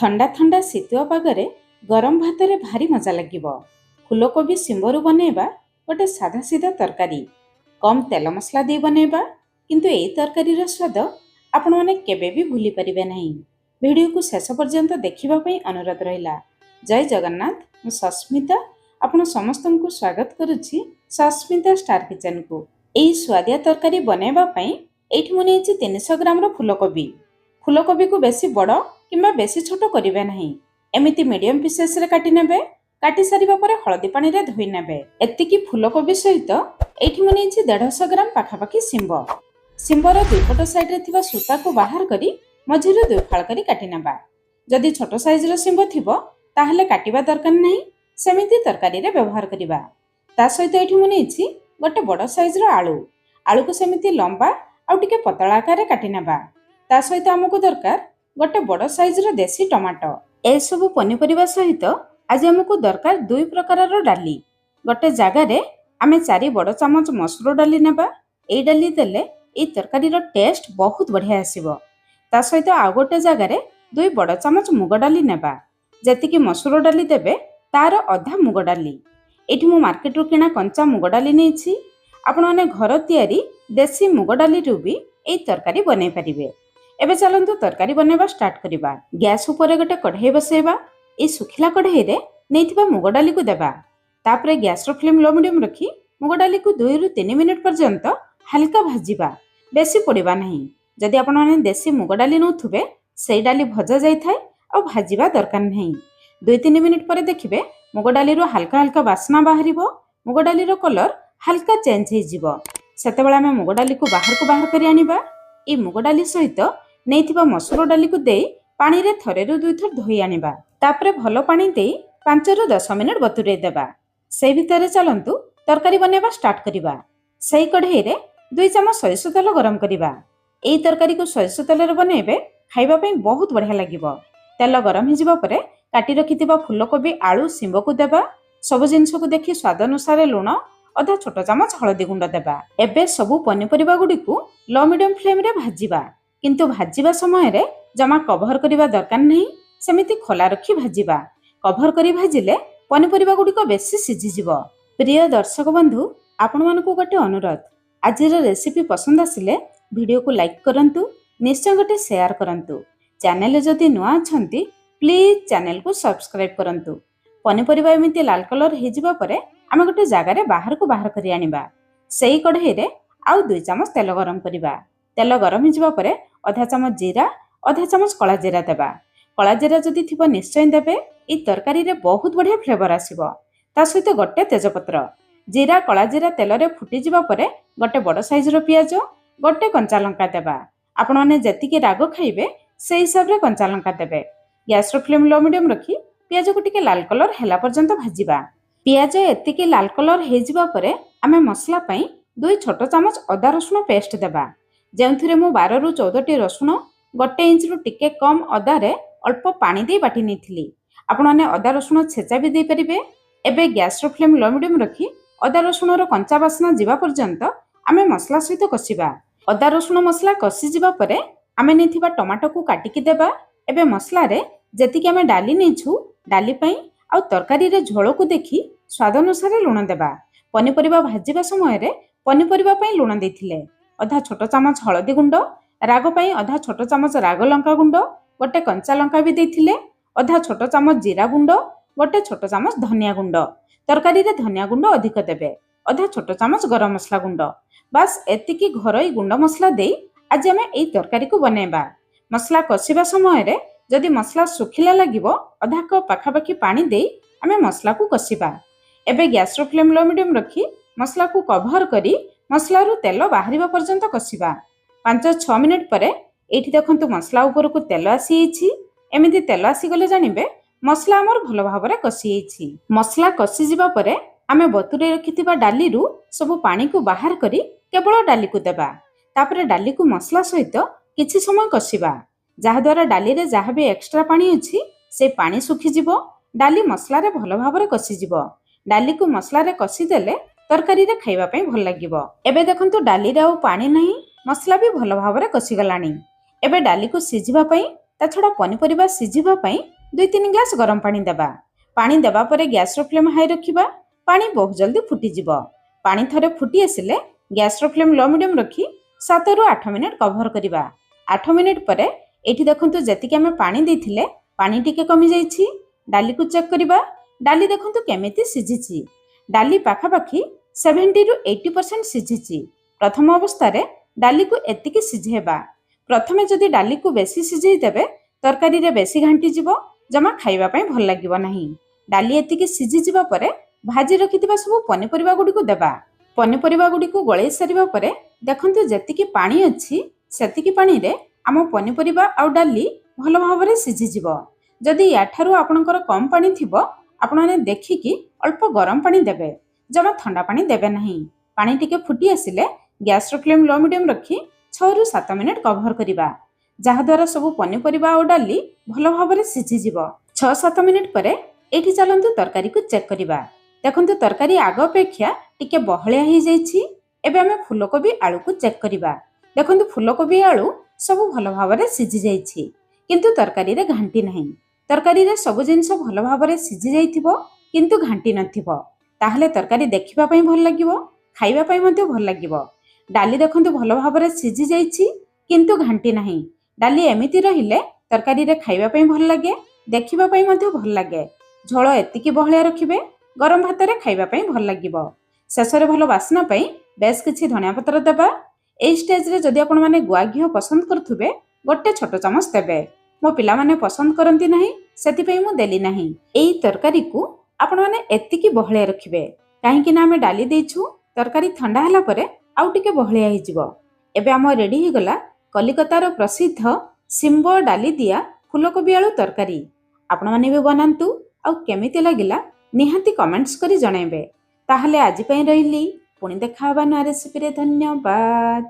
ଥଣ୍ଡା ଥଣ୍ଡା ଶୀତୁଆ ପାଗରେ ଗରମ ଭାତରେ ଭାରି ମଜା ଲାଗିବ। ଫୁଲକୋବି ଶିମ୍ବରୁ ବନେଇବା ଗୋଟେ ସାଧା ସିଧା ତରକାରୀ। କମ୍ ତେଲ ମସଲା ଦେଇ ବନେଇବା, କିନ୍ତୁ ଏହି ତରକାରୀର ସ୍ୱାଦ ଆପଣମାନେ କେବେ ବି ଭୁଲି ପାରିବେ ନାହିଁ। ଭିଡ଼ିଓକୁ ଶେଷ ପର୍ଯ୍ୟନ୍ତ ଦେଖିବା ପାଇଁ ଅନୁରୋଧ ରହିଲା। ଜୟ ଜଗନ୍ନାଥ। ମୁଁ ସସ୍ମିତା ଆପଣ ସମସ୍ତଙ୍କୁ ସ୍ୱାଗତ କରୁଛି ସସ୍ମିତା ଷ୍ଟାର କିଚେନକୁ। ଏହି ସୁଆଦିଆ ତରକାରୀ ବନେଇବା ପାଇଁ ଏଇଠି ମୁଁ ନେଇଛି 300 ଗ୍ରାମର ଫୁଲକୋବି। ଫୁଲକୋବିକୁ ବେଶୀ ବଡ଼ କିମ୍ବା ବେଶୀ ଛୋଟ କରିବେ ନାହିଁ, ଏମିତି ମିଡିୟମ ପିସେସରେ କାଟି ନେବେ। କାଟି ସାରିବା ପରେ ହଳଦୀ ପାଣିରେ ଧୋଇ ନେବେ। ଏତିକି ଫୁଲକୋବି ସହିତ ଏଇଠି ମୁଁ ନେଇଛି 150 ଗ୍ରାମ ପାଖାପାଖି ଶିମ୍ବ। ଶିମ୍ବର ଦୁଇପଟ ସାଇଡରେ ଥିବା ସୂତାକୁ ବାହାର କରି ମଝିରୁ 2 ଫାଳ କରି କାଟି ନେବା। ଯଦି ଛୋଟ ସାଇଜର ଶିମ୍ବ ଥିବ ତାହେଲେ କାଟିବା ଦରକାର ନାହିଁ, ସେମିତି ତରକାରୀରେ ବ୍ୟବହାର କରିବା। ତା ସହିତ ଏଇଠି ମୁଁ ନେଇଛି ଗୋଟେ ବଡ଼ ସାଇଜର ଆଳୁ। ଆଳୁକୁ ସେମିତି ଲମ୍ବା ଆଉ ଟିକେ ପତଳା ଆକାରରେ କାଟି ନେବା। ତା ସହିତ ଆମକୁ ଦରକାର ଗୋଟେ ବଡ଼ ସାଇଜର ଦେଶୀ ଟମାଟୋ। ଏସବୁ ପନିପରିବା ସହିତ ଆଜି ଆମକୁ ଦରକାର 2 ପ୍ରକାରର ଡାଲି। ଗୋଟେ ଜାଗାରେ ଆମେ 4 ବଡ଼ ଚାମଚ ମସୁର ଡାଲି ନେବା। ଏଇ ଡାଲି ଦେଲେ ଏଇ ତରକାରୀର ଟେଷ୍ଟ ବହୁତ ବଢ଼ିଆ ଆସିବ। ତା ସହିତ ଆଉ ଗୋଟେ ଜାଗାରେ 2 ବଡ଼ ଚାମଚ ମୁଗ ଡାଲି ନେବା। ଯେତିକି ମସୁର ଡାଲି ଦେବେ ତାର ଅଧା ମୁଗ ଡାଲି। ଏଇଠି ମୁଁ ମାର୍କେଟରୁ କିଣା କଞ୍ଚା ମୁଗ ଡାଲି ନେଇଛି। ଆପଣମାନେ ଘର ତିଆରି ଦେଶୀ ମୁଗ ଡାଲିରୁ ବି ଏଇ ତରକାରୀ ବନେଇ ପାରିବେ। ଏବେ ଚାଲନ୍ତୁ ତରକାରୀ ବନେଇବା ଷ୍ଟାର୍ଟ କରିବା। ଗ୍ୟାସ୍ ଉପରେ ଗୋଟେ କଢ଼େଇ ବସେଇବା। এই ଶୁଖିଲା କଢ଼େଇରେ ନେଇଥିବା ମୁଗ ଡାଲିକୁ ଦେବା। ତାପରେ ଗ୍ୟାସର ଫ୍ଲେମ୍ ଲୋ ମିଡିୟମ ରଖି ମୁଗ ଡାଲିକୁ 2 ରୁ 3 ମିନିଟ୍ ପର୍ଯ୍ୟନ୍ତ ହାଲକା ଭାଜିବା, ବେଶୀ ପୋଡ଼ିବା ନାହିଁ। ଯଦି ଆପଣମାନେ ଦେଶୀ ମୁଗ ଡାଲି ନେଉଥିବେ ସେଇ ଡାଲି ଭଜା ଯାଇଥାଏ ଆଉ ଭାଜିବା ଦରକାର ନାହିଁ। 2-3 ମିନିଟ୍ ପରେ ଦେଖିବେ ମୁଗ ଡାଲିରୁ ହାଲକା ହାଲକା ବାସ୍ନା ବାହାରିବ, ମୁଗ ଡାଲିର କଲର ହାଲକା ଚେଞ୍ଜ ହେଇଯିବ। ସେତେବେଳେ ଆମେ ମୁଗ ଡାଲିକୁ ବାହାରକୁ ବାହାର କରି ଆଣିବା। এই ମୁଗ ଡାଲି ସହିତ ନେଇଥିବା ମସୁର ଡାଲିକୁ ଦେଇ ପାଣିରେ ଥରେରୁ 2 ଥର ଧୋଇ ଆଣିବା। ତାପରେ ଭଲ ପାଣି ଦେଇ 5 ରୁ 10 ମିନିଟ୍ ବତୁରେଇ ଦେବା। ସେଇ ଭିତରେ ଚାଲନ୍ତୁ ତରକାରୀ ବନେଇବା ଷ୍ଟାର୍ଟ କରିବା। ସେଇ କଢ଼େଇରେ 2 ଚାମଚ ସୋରିଷ ତେଲ ଗରମ କରିବା। এই ତରକାରୀକୁ ସୋରିଷ ତେଲରେ ବନେଇବେ, ଖାଇବା ପାଇଁ ବହୁତ ବଢ଼ିଆ ଲାଗିବ। ତେଲ ଗରମ ହେଇଯିବା ପରେ କାଟି ରଖିଥିବା ଫୁଲକୋବି, ଆଳୁ, ଶିମ୍ବକୁ ଦେବା। ସବୁ ଜିନିଷକୁ ଦେଖି ସ୍ୱାଦ ଅନୁସାରେ ଲୁଣ, ଅଧା ଛୋଟ ଚାମଚ ହଳଦୀ ଗୁଣ୍ଡ ଦେବା। ଏବେ ସବୁ ପନିପରିବା ଗୁଡ଼ିକୁ ଲୋ ମିଡିୟମ ଫ୍ଲେମ୍ରେ ଭାଜିବା, କିନ୍ତୁ ଭାଜିବା ସମୟରେ ଜମା କଭର କରିବା ଦରକାର ନାହିଁ, ସେମିତି ଖୋଲା ରଖି ଭାଜିବା। କଭର କରି ଭାଜିଲେ ପନିପରିବା ଗୁଡ଼ିକ ବେଶୀ ସିଝିଯିବ। ପ୍ରିୟ ଦର୍ଶକ ବନ୍ଧୁ, ଆପଣମାନଙ୍କୁ ଗୋଟେ ଅନୁରୋଧ, ଆଜିର ରେସିପି ପସନ୍ଦ ଆସିଲେ ଭିଡ଼ିଓକୁ ଲାଇକ୍ କରନ୍ତୁ, ନିଶ୍ଚୟ ଗୋଟେ ସେୟାର କରନ୍ତୁ। ଚ୍ୟାନେଲରେ ଯଦି ନୂଆ ଅଛନ୍ତି ପ୍ଲିଜ୍ ଚ୍ୟାନେଲକୁ ସବସ୍କ୍ରାଇବ୍ କରନ୍ତୁ। ପନିପରିବା ଏମିତି ଲାଲ କଲର ହେଇଯିବା ପରେ ଆମେ ଗୋଟେ ଜାଗାରେ ବାହାରକୁ ବାହାର କରି ଆଣିବା। ସେଇ କଢ଼େଇରେ ଆଉ 2 ଚାମଚ ତେଲ ଗରମ କରିବା। ତେଲ ଗରମ ହେଇଯିବା ପରେ ଅଧା ଚାମଚ ଜିରା, ଅଧା ଚାମଚ କଳା ଜିରା ଦେବା। କଳା ଜିରା ଯଦି ଥିବ ନିଶ୍ଚୟ ଦେବେ, এই ତରକାରୀରେ ବହୁତ ବଢ଼ିଆ ଫ୍ଲେଭର ଆସିବ। ତା ସହିତ ଗୋଟେ ତେଜପତ୍ର। ଜିରା, କଳା ଜିରା ତେଲରେ ଫୁଟିଯିବା ପରେ ଗୋଟେ ବଡ଼ ସାଇଜର ପିଆଜ, ଗୋଟେ କଞ୍ଚା ଲଙ୍କା ଦେବା। ଆପଣମାନେ ଯେତିକି ରାଗ ଖାଇବେ ସେଇ ହିସାବରେ କଞ୍ଚା ଲଙ୍କା ଦେବେ। ଗ୍ୟାସର ଫ୍ଲେମ୍ ଲୋ ମିଡିୟମ ରଖି ପିଆଜକୁ ଟିକେ ଲାଲ କଲର ହେଲା ପର୍ଯ୍ୟନ୍ତ ଭାଜିବା। ପିଆଜ ଏତିକି ଲାଲ କଲର ହେଇଯିବା ପରେ ଆମେ ମସଲା ପାଇଁ 2 ଛୋଟ ଚାମଚ ଅଦା ରସୁଣ ପେଷ୍ଟ ଦେବା। ଯେଉଁଥିରେ ମୁଁ 12 ରୁ 14ଟି ରସୁଣ 1 ଇଞ୍ଚରୁ ଟିକେ କମ ଅଦାରେ ଅଳ୍ପ ପାଣି ଦେଇ ବାଟି ନେଇଥିଲି। ଆପଣମାନେ ଅଦା ରସୁଣ ଛେଚା ବି ଦେଇପାରିବେ। ଏବେ ଗ୍ୟାସର ଫ୍ଲେମ୍ ଲୋ ମିଡିୟମ ରଖି ଅଦା ରସୁଣର କଞ୍ଚା ବାସ୍ନା ଯିବା ପର୍ଯ୍ୟନ୍ତ ଆମେ ମସଲା ସହିତ କଷିବା। ଅଦା ରସୁଣ ମସଲା କଷିଯିବା ପରେ ଆମେ ନେଇଥିବା ଟମାଟୋକୁ କାଟିକି ଦେବା। ଏବେ ମସଲାରେ ଯେତିକି ଆମେ ଡାଲି ନେଇଛୁ, ଡାଲି ପାଇଁ ଆଉ ତରକାରୀରେ ଝୋଳକୁ ଦେଖି ସ୍ୱାଦ ଅନୁସାରେ ଲୁଣ ଦେବା। ପନିପରିବା ଭାଜିବା ସମୟରେ ପନିପରିବା ପାଇଁ ଲୁଣ ଦେଇଥିଲେ। ଅଧା ଛୋଟ ଚାମଚ ହଳଦୀ ଗୁଣ୍ଡ, ରାଗ ପାଇଁ ଅଧା ଛୋଟ ଚାମଚ ରାଗ ଲଙ୍କା ଗୁଣ୍ଡ, ଗୋଟେ କଞ୍ଚା ଲଙ୍କା ବି ଦେଇଥିଲେ। ଅଧା ଛୋଟ ଚାମଚ ଜିରା ଗୁଣ୍ଡ, ଗୋଟେ ଛୋଟ ଚାମଚ ଧନିଆ ଗୁଣ୍ଡ। ତରକାରୀରେ ଧନିଆ ଗୁଣ୍ଡ ଅଧିକ ଦେବେ। ଅଧା ଛୋଟ ଚାମଚ ଗରମ ମସଲା ଗୁଣ୍ଡ। ବାସ୍ ଏତିକି ଘରୋଇ ଗୁଣ୍ଡ ମସଲା ଦେଇ ଆଜି ଆମେ ଏହି ତରକାରୀକୁ ବନେଇବା। ମସଲା କଷିବା ସମୟରେ ଯଦି ମସଲା ଶୁଖିଲା ଲାଗିବ ଅଧା କପ୍ ପାଖାପାଖି ପାଣି ଦେଇ ଆମେ ମସଲାକୁ କଷିବା। ଏବେ ଗ୍ୟାସର ଫ୍ଲେମ୍ ଲୋ ମିଡିୟମ ରଖି ମସଲାକୁ କଭର କରି ମସଲାରୁ ତେଲ ବାହାରିବା ପର୍ଯ୍ୟନ୍ତ କଷିବା। 5-6 ମିନିଟ୍ ପରେ ଏଇଠି ଦେଖନ୍ତୁ ମସଲା ଉପରକୁ ତେଲ ଆସିଯାଇଛି। ଏମିତି ତେଲ ଆସିଗଲେ ଜାଣିବେ ମସଲା ଆମର ଭଲ ଭାବରେ କଷି ହେଇଛି। ମସଲା କଷିଯିବା ପରେ ଆମେ ବତୁରେଇ ରଖିଥିବା ଡାଲିରୁ ସବୁ ପାଣିକୁ ବାହାର କରି କେବଳ ଡାଲିକୁ ଦେବା। ତାପରେ ଡାଲିକୁ ମସଲା ସହିତ କିଛି ସମୟ କଷିବା, ଯାହାଦ୍ୱାରା ଡାଲିରେ ଯାହା ବି ଏକ୍ସଟ୍ରା ପାଣି ଅଛି ସେ ପାଣି ଶୁଖିଯିବ, ଡାଲି ମସଲାରେ ଭଲ ଭାବରେ କଷିଯିବ। ଡାଲିକୁ ମସଲାରେ କଷିଦେଲେ ତରକାରୀରେ ଖାଇବା ପାଇଁ ଭଲ ଲାଗିବ। ଏବେ ଦେଖନ୍ତୁ ଡାଲିରେ ଆଉ ପାଣି ନାହିଁ, ମସଲା ବି ଭଲ ଭାବରେ କଷିଗଲାଣି। ଏବେ ଡାଲିକୁ ସିଝିବା ପାଇଁ ତା ଛଡ଼ା ପନିପରିବା ସିଝିବା ପାଇଁ 2-3 ଗ୍ଲାସ୍ ଗରମ ପାଣି ଦେବା। ପାଣି ଦେବା ପରେ ଗ୍ୟାସ୍ର ଫ୍ଲେମ୍ ହାଇ ରଖିବା। ପାଣି ବହୁତ ଜଲ୍ଦି ଫୁଟିଯିବ। ପାଣି ଥରେ ଫୁଟି ଆସିଲେ ଗ୍ୟାସ୍ର ଫ୍ଲେମ୍ ଲୋ ମିଡ଼ିୟମ୍ ରଖି 7ରୁ 8 ମିନିଟ୍ କଭର କରିବା। 8 ମିନିଟ୍ ପରେ ଏଇଠି ଦେଖନ୍ତୁ ଯେତିକି ଆମେ ପାଣି ଦେଇଥିଲେ ପାଣି ଟିକେ କମିଯାଇଛି। ଡାଲିକୁ ଚେକ୍ କରିବା। ଡାଲି ଦେଖନ୍ତୁ କେମିତି ସିଝିଛି। ଡାଲି ପାଖାପାଖି 70ରୁ 80% ସିଝିଛି। ପ୍ରଥମ ଅବସ୍ଥାରେ ଡାଲିକୁ ଏତିକି ସିଝେଇବା। ପ୍ରଥମେ ଯଦି ଡାଲିକୁ ବେଶୀ ସିଝେଇ ଦେବେ ତରକାରୀରେ ବେଶୀ ଘାଣ୍ଟିଯିବ, ଜମା ଖାଇବା ପାଇଁ ଭଲ ଲାଗିବ ନାହିଁ। ଡାଲି ଏତିକି ସିଝିଯିବା ପରେ ଭାଜି ରଖିଥିବା ସବୁ ପନିପରିବା ଗୁଡ଼ିକୁ ଦେବା। ପନିପରିବା ଗୁଡ଼ିକୁ ଗୋଳେଇ ସାରିବା ପରେ ଦେଖନ୍ତୁ ଯେତିକି ପାଣି ଅଛି ସେତିକି ପାଣିରେ ଆମ ପନିପରିବା ଆଉ ଡାଲି ଭଲ ଭାବରେ ସିଝିଯିବ। ଯଦି ୟାଠାରୁ ଆପଣଙ୍କର କମ୍ ପାଣି ଥିବ ଆପଣମାନେ ଦେଖିକି ଅଳ୍ପ ଗରମ ପାଣି ଦେବେ, ଜମା ଥଣ୍ଡା ପାଣି ଦେବେ ନାହିଁ। ପାଣି ଟିକେ ଫୁଟି ଆସିଲେ ଗ୍ୟାସ୍ର ଫ୍ଲେମ୍ ଲୋ ମିଡ଼ିୟମ୍ ରଖି 6ରୁ 7 ମିନିଟ୍ କଭର କରିବା, ଯାହାଦ୍ୱାରା ସବୁ ପନିପରିବା ଆଉ ଡାଲି ଭଲ ଭାବରେ ସିଝିଯିବ। 6-7 ମିନିଟ୍ ପରେ ଏଇଠି ଚାଲନ୍ତୁ ତରକାରୀକୁ ଚେକ୍ କରିବା। ଦେଖନ୍ତୁ ତରକାରୀ ଆଗ ଅପେକ୍ଷା ଟିକେ ବହଳିଆ ହେଇଯାଇଛି। ଏବେ ଆମେ ଫୁଲକୋବି ଆଳୁକୁ ଚେକ୍ କରିବା। ଦେଖନ୍ତୁ ଫୁଲକୋବି ଆଳୁ ସବୁ ଭଲ ଭାବରେ ସିଝି ଯାଇଛି, କିନ୍ତୁ ତରକାରୀରେ ଘାଣ୍ଟି ନାହିଁ। ତରକାରୀରେ ସବୁ ଜିନିଷ ଭଲ ଭାବରେ ସିଝି ଯାଇଥିବ କିନ୍ତୁ ଘାଣ୍ଟି ନଥିବ, ତାହେଲେ ତରକାରୀ ଦେଖିବା ପାଇଁ ଭଲ ଲାଗିବ, ଖାଇବା ପାଇଁ ମଧ୍ୟ ଭଲ ଲାଗିବ। ଡାଲି ଦେଖନ୍ତୁ ଭଲ ଭାବରେ ସିଝି ଯାଇଛି କିନ୍ତୁ ଘାଣ୍ଟି ନାହିଁ। ଡାଲି ଏମିତି ରହିଲେ ତରକାରୀରେ ଖାଇବା ପାଇଁ ଭଲ ଲାଗେ, ଦେଖିବା ପାଇଁ ମଧ୍ୟ ଭଲ ଲାଗେ। ଝୋଳ ଏତିକି ବହଳିଆ ରଖିବେ, ଗରମ ଭାତରେ ଖାଇବା ପାଇଁ ଭଲ ଲାଗିବ। ଶେଷରେ ଭଲ ବାସ୍ନା ପାଇଁ ବେଶ୍ କିଛି ଧନିଆ ପତ୍ର ଦେବା। ଏହି ଷ୍ଟେଜ୍ରେ ଯଦି ଆପଣମାନେ ଗୁଆ ଘିଅ ପସନ୍ଦ କରୁଥିବେ 1 ଛୋଟ ଚାମଚ ଦେବେ। ମୋ ପିଲାମାନେ ପସନ୍ଦ କରନ୍ତି ନାହିଁ, ସେଥିପାଇଁ ମୁଁ ଦେଲି ନାହିଁ। ଏହି ତରକାରୀକୁ ଆପଣମାନେ ଏତିକି ବହଳିଆ ରଖିବେ, କାହିଁକି ନା ଆମେ ଡାଲି ଦେଇଛୁ, ତରକାରୀ ଥଣ୍ଡା ହେଲା ପରେ ଆଉ ଟିକେ ବହଳିଆ ହେଇଯିବ। ଏବେ ଆମ ରେଡି ହେଇଗଲା କଲିକତାର ପ୍ରସିଦ୍ଧ ଶିମ୍ବ ଡାଲି ଦିଆ ଫୁଲକୋବି ଆଳୁ ତରକାରୀ। ଆପଣମାନେ ବି ବନାନ୍ତୁ, ଆଉ କେମିତି ଲାଗିଲା ନିହାତି କମେଣ୍ଟସ୍ କରି ଜଣାଇବେ। ତାହେଲେ ଆଜି ପାଇଁ ରହିଲି, ପୁଣି ଦେଖା ହେବା ନୂଆ ରେସିପିରେ। ଧନ୍ୟବାଦ।